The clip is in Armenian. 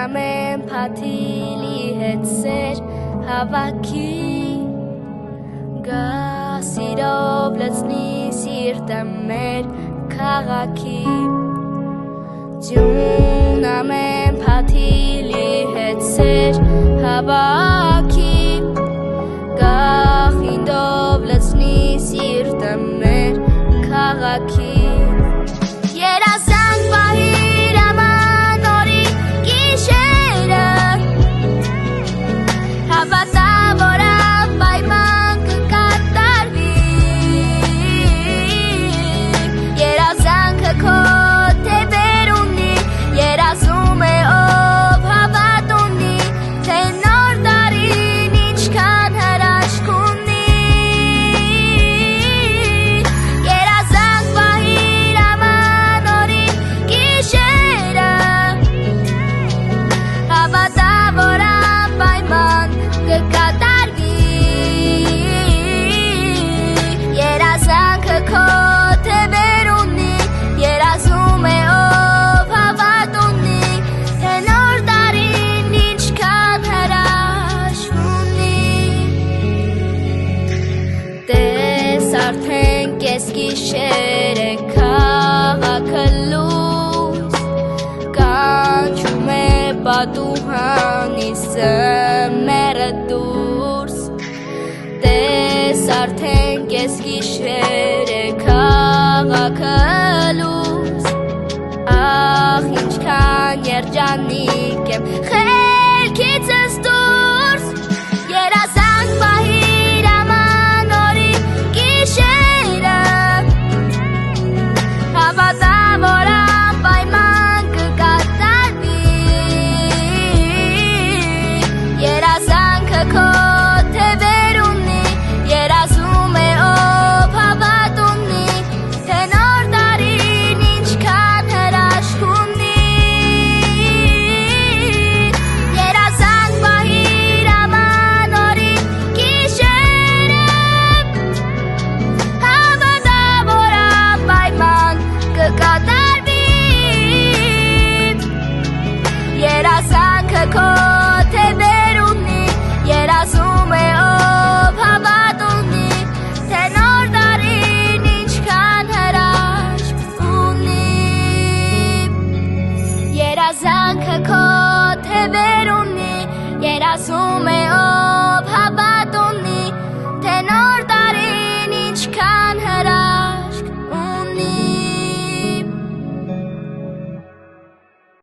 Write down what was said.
ամեն փաթիլի հետ սեր հավաքի Գա սիրով լցնի սիրտը մեր քաղաքի Ջուն ամեն փաթիլի հետ սեր հավաքի Գա խինդով լցնի սիրտը մեր քաղաքի Երազանք պահիր աման օրի գիշերը Հավատա որ անպայման կկատարվի Երազանքը քո թևեր ունի Երազում է ով հավատ ունի Թե նոր տարին ինչքան հրաշք ունի Երազանք պահիր աման օրի գիշերը Հավատա որ անպայման կկատարվի Երազանքը քո թևեր ունի Երազում է ով հավատ ունի Թե նոր տարին ինչքան հրաշք ունի Տես արդեն կես գիշեր է քաղաքը լույս Կանչում է պատուհանից մերը դուրս Տես արդեն կես գիշեր է քաղաքը լույս Ախ ինչքան երջանիկ եմ խելքիցս դուրս Երազանք պահիր աման օրի գիշերը Հավատա որ անպայման կկատարվի Երազանքը քո թևեր ունի Երազում է ով հավատ ունի Թե նոր տարին ինչքան հրաշք ունի Երազանք պահիր աման օրի գիշերը Հավատա որ անպայման կկատարվի Երազանքը քո թևեր ունի Երազում է ով հավատ ունի Թե նոր տարին ինչքան հրաշք ունի Երազանքը քո թևեր ունի Երազում է ով